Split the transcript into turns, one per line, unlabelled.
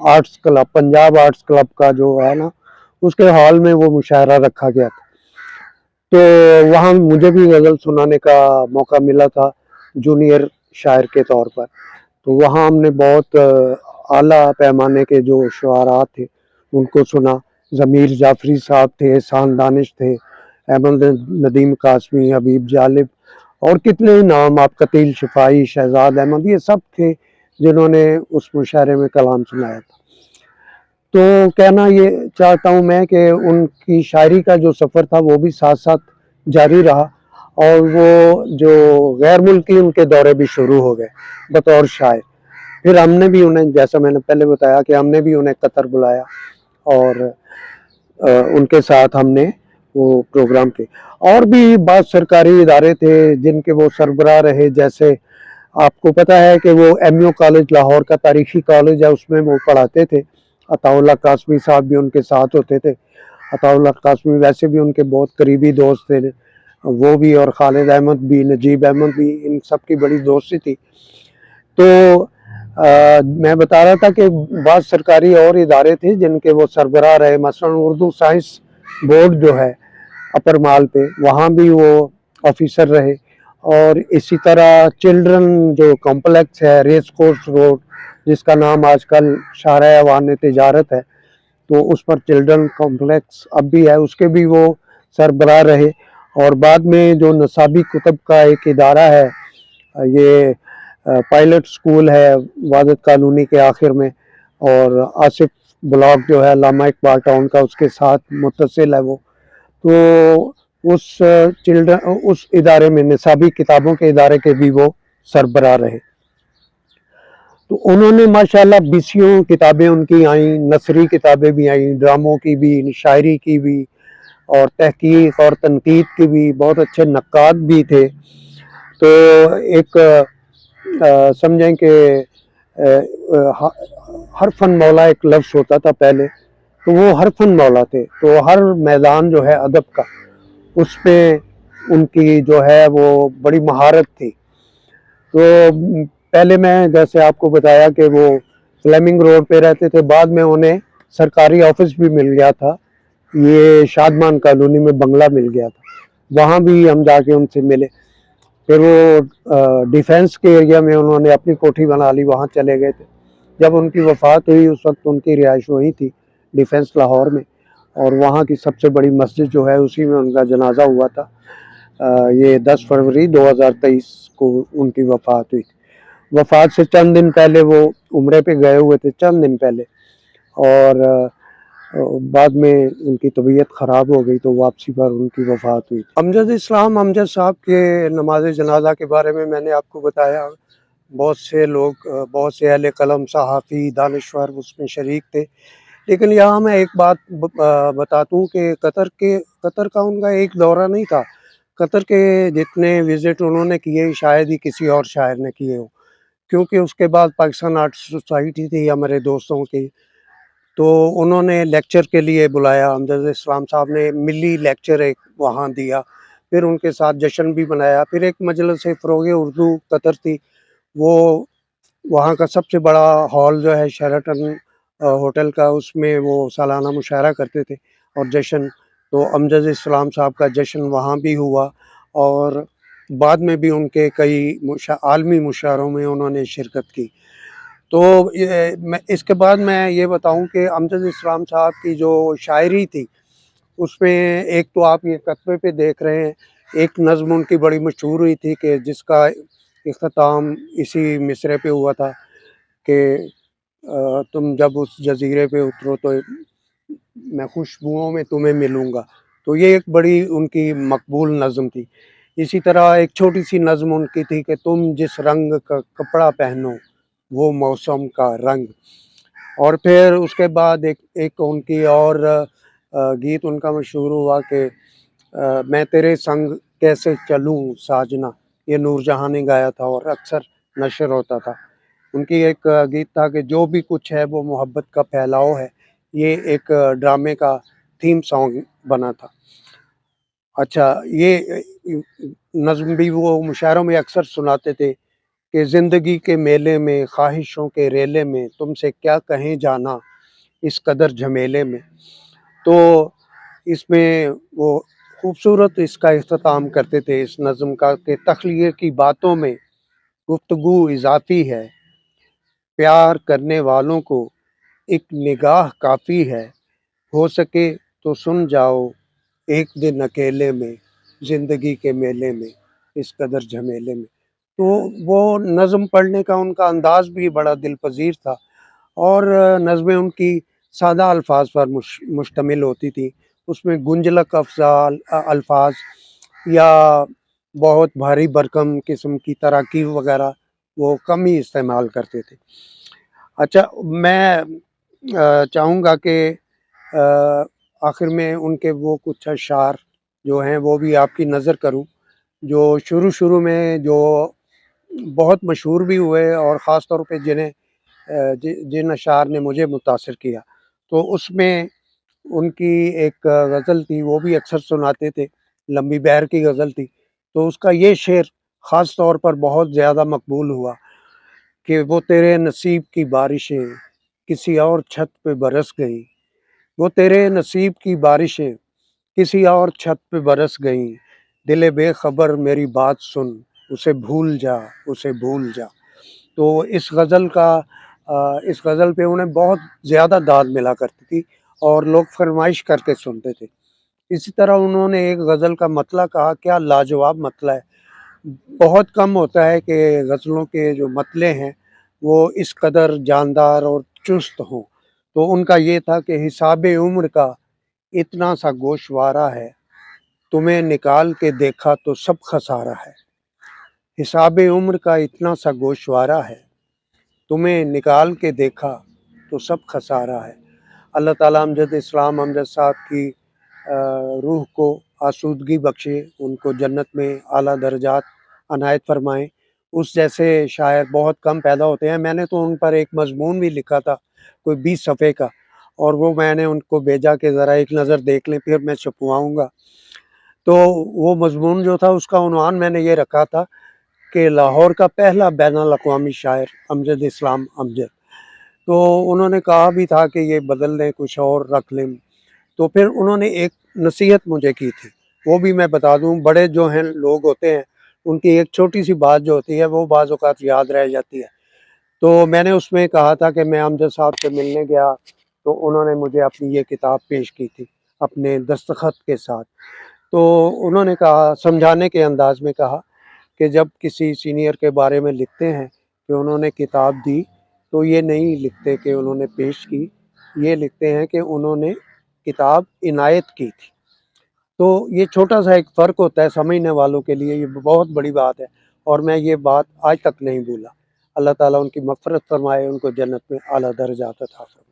Arts club, Punjab arts club का जो है ना, उसके हॉल में वो मुशायरा रखा गया था। तो वहाँ मुझे भी गज़ल सुनाने का मौका मिला था जूनियर शायर के तौर पर। तो वहाँ हमने बहुत आला पैमाने के जो शुआरा थे उनको सुना। ज़मीर जाफ़री साहब थे, एहसान दानिश थे, अहमद नदीम कासमी, हबीब जालिब और कितने ही नाम, आप कतील शिफाई, शहजाद अहमद, ये सब थे जिन्होंने उस मुशायरे में कलाम सुनाया था। तो कहना ये चाहता हूँ मैं कि उनकी शायरी का जो सफ़र था वो भी साथ साथ जारी रहा, और वो जो गैर मुल्की उनके दौरे भी शुरू हो गए बतौर शायर। फिर हमने भी उन्हें, जैसा मैंने पहले बताया कि हमने भी उन्हें कतर बुलाया और उनके साथ हमने वो प्रोग्राम किए। और भी बात सरकारी इदारे थे जिनके वो सरबराह रहे, जैसे आपको पता है कि वो एमयू कॉलेज लाहौर का तारीखी कॉलेज है, उसमें वो पढ़ाते थे। अताउल्लाह कासमी साहब भी उनके साथ होते थे। अताउल्लाह कासमी वैसे भी उनके बहुत करीबी दोस्त थे, वो भी, और खालिद अहमद भी, नजीब अहमद भी, इन सब की बड़ी दोस्ती थी। तो मैं बता रहा था कि बाद सरकारी और इदारे थे जिनके वो सरबराह रहे, मसलन उर्दू साइंस बोर्ड जो है अपर माल पे, वहाँ भी वो ऑफिसर रहे। और इसी तरह चिल्ड्रन जो कॉम्प्लेक्स है रेस कोर्स रोड, जिसका नाम आजकल शाहराह अवान तिजारत है, तो उस पर चिल्ड्रन कॉम्प्लेक्स अब भी है, उसके भी वो सरबराह रहे। और बाद में जो नसाबी कुतब का एक इदारा है, ये पायलट स्कूल है वादत कॉलोनी के आखिर में, और आसिफ ब्लॉक जो है लामा इकबाल टाउन का, उसके साथ मुत्तसिल है वो। तो उस चिल्ड्रन, उस इदारे में, निसाबी किताबों के इदारे के भी वो सरबराह रहे। तो उन्होंने माशाल्लाह बीसियों किताबें उनकी आईं, नसरी किताबें भी आईं, ड्रामों की भी, शायरी की भी, और तहकीक और तनकीद की भी। बहुत अच्छे नक्काद भी थे। तो एक समझें कि हरफन मौला एक लफ्ज़ होता था पहले, तो वो हरफन मौला थे। तो हर मैदान जो है अदब का, उसमें उनकी जो है वो बड़ी महारत थी। तो पहले मैं जैसे आपको बताया कि वो फ्लेमिंग रोड पे रहते थे, बाद में उन्हें सरकारी ऑफिस भी मिल गया था, ये शादमान कॉलोनी में बंगला मिल गया था, वहाँ भी हम जाके उनसे मिले। फिर वो डिफेंस के एरिया में उन्होंने अपनी कोठी बना ली, वहाँ चले गए थे। जब उनकी वफ़ात हुई उस वक्त उनकी रिहाइश वहीं थी, डिफेंस लाहौर में, और वहाँ की सबसे बड़ी मस्जिद जो है उसी में उनका जनाजा हुआ था। ये 10 फरवरी 2023 को उनकी वफ़ात हुई थी। वफ़ात से चंद दिन पहले वो उम्रे पे गए हुए थे, चंद दिन पहले, और बाद में उनकी तबीयत ख़राब हो गई तो वापसी पर उनकी वफ़ात हुई। अमजद इस्लाम अमजद साहब के नमाज जनाजा के बारे में मैंने आपको बताया। बहुत से लोग, बहुत से अहले कलम, सहाफ़ी, दानिश्वर उसमें शरीक थे। लेकिन यहाँ मैं एक बात बता दूँ कि कतर का उनका एक दौरा नहीं था। कतर के जितने विज़िट उन्होंने किए शायद ही किसी और शायर ने किए हों, क्योंकि उसके बाद पाकिस्तान आर्ट सोसाइटी थी हमारे दोस्तों की, तो उन्होंने लेक्चर के लिए बुलाया। अमजद इस्लाम साहब ने मिली लेक्चर एक वहाँ दिया, फिर उनके साथ जश्न भी मनाया। फिर एक मजलिस फ़रोग़ उर्दू कतर थी, वो वहाँ का सबसे बड़ा हॉल जो है शेराटन होटल का, उसमें वो सालाना मुशायरा करते थे और जश्न। तो अमजद इस्लाम साहब का जश्न वहाँ भी हुआ, और बाद में भी उनके कई आलमी मुशायरों में उन्होंने शिरकत की। तो ये मैं इसके बाद मैं ये बताऊं कि अमजद इस्लाम साहब की जो शायरी थी, उसमें एक तो आप ये कतबे पे देख रहे हैं, एक नज़्म उनकी बड़ी मशहूर हुई थी कि जिसका इख्तिताम इसी मिसरे पे हुआ था कि तुम जब उस जज़ीरे पे उतरो तो मैं खुशबुओं में तुम्हें मिलूँगा। तो ये एक बड़ी उनकी मकबूल नज़्म थी। इसी तरह एक छोटी-सी नज़्म उनकी थी कि तुम जिस रंग का कपड़ा पहनो वो मौसम का रंग। और फिर उसके बाद एक एक उनकी और गीत उनका मशहूर हुआ कि मैं तेरे संग कैसे चलूँ साजना, ये नूरजहाँ ने गाया था और अक्सर नशर होता था। उनकी एक गीत था कि जो भी कुछ है वो मोहब्बत का फैलाव है, ये एक ड्रामे का थीम सॉन्ग बना था। अच्छा, ये नज़्म भी वो मुशायरों में अक्सर सुनाते थे کہ زندگی کے میلے میں خواہشوں کے ریلے میں تم سے کیا کہیں جانا اس قدر جھمیلے میں. تو اس میں وہ خوبصورت اس کا اختتام کرتے تھے اس نظم کا کہ تخلیق کی باتوں میں گفتگو اضافی ہے، پیار کرنے والوں کو ایک نگاہ کافی ہے، ہو سکے تو سن جاؤ ایک دن اکیلے میں زندگی کے میلے میں اس قدر جھمیلے میں. تو وہ نظم پڑھنے کا ان کا انداز بھی بڑا دل پذیر تھا، اور نظمیں ان کی سادہ الفاظ پر مشتمل ہوتی تھی. اس میں گنجلک افزال الفاظ یا بہت بھاری بھرکم قسم کی تراکیب وغیرہ وہ کم ہی استعمال کرتے تھے. اچھا، میں چاہوں گا کہ آخر میں ان کے وہ کچھ اشعار جو ہیں وہ بھی آپ کی نظر کروں، جو شروع میں جو بہت مشہور بھی ہوئے، اور خاص طور پہ جن اشعار نے مجھے متاثر کیا. تو اس میں ان کی ایک غزل تھی، وہ بھی اکثر سناتے تھے، لمبی بہر کی غزل تھی. تو اس کا یہ شعر خاص طور پر بہت زیادہ مقبول ہوا کہ وہ تیرے نصیب کی بارشیں کسی اور چھت پہ برس گئیں، وہ تیرے نصیب کی بارشیں کسی اور چھت پہ برس گئیں، دل بے خبر میری بات سن اسے بھول جا اسے بھول جا. تو اس غزل پہ انہیں بہت زیادہ داد ملا کرتی تھی اور لوگ فرمائش کر کے سنتے تھے. اسی طرح انہوں نے ایک غزل کا مطلع کہا، کیا لاجواب مطلع ہے. بہت کم ہوتا ہے کہ غزلوں کے جو مطلع ہیں وہ اس قدر جاندار اور چست ہوں. تو ان کا یہ تھا کہ حساب عمر کا اتنا سا گوشوارہ ہے، تمہیں نکال کے دیکھا تو سب خسارہ ہے. حساب عمر کا اتنا سا گوشوارہ ہے، تمہیں نکال کے دیکھا تو سب خسارہ ہے. اللہ تعالیٰ امجد اسلام امجد صاحب کی روح کو آسودگی بخشے، ان کو جنت میں اعلیٰ درجات عنایت فرمائیں. اس جیسے شاعر بہت کم پیدا ہوتے ہیں. میں نے تو ان پر ایک مضمون بھی لکھا تھا کوئی 20 صفحے کا، اور وہ میں نے ان کو بھیجا کہ ذرا ایک نظر دیکھ لیں، پھر میں چھپواؤں گا. تو وہ مضمون جو تھا اس کا عنوان میں نے یہ رکھا تھا کہ لاہور کا پہلا بین الاقوامی شاعر امجد اسلام امجد. تو انہوں نے کہا بھی تھا کہ یہ بدل دیں، کچھ اور رکھ لیں. تو پھر انہوں نے ایک نصیحت مجھے کی تھی، وہ بھی میں بتا دوں. بڑے جو ہیں لوگ ہوتے ہیں ان کی ایک چھوٹی سی بات جو ہوتی ہے وہ بعض اوقات یاد رہ جاتی ہے. تو میں نے اس میں کہا تھا کہ میں امجد صاحب سے ملنے گیا تو انہوں نے مجھے اپنی یہ کتاب پیش کی تھی اپنے دستخط کے ساتھ. تو انہوں نے کہا، سمجھانے کے انداز میں کہا کہ جب کسی سینئر کے بارے میں لکھتے ہیں کہ انہوں نے کتاب دی تو یہ نہیں لکھتے کہ انہوں نے پیش کی، یہ لکھتے ہیں کہ انہوں نے کتاب عنایت کی تھی. تو یہ چھوٹا سا ایک فرق ہوتا ہے، سمجھنے والوں کے لیے یہ بہت بڑی بات ہے، اور میں یہ بات آج تک نہیں بھولا. اللہ تعالیٰ ان کی مغفرت فرمائے، ان کو جنت میں اعلیٰ درجات عطا فرمائے.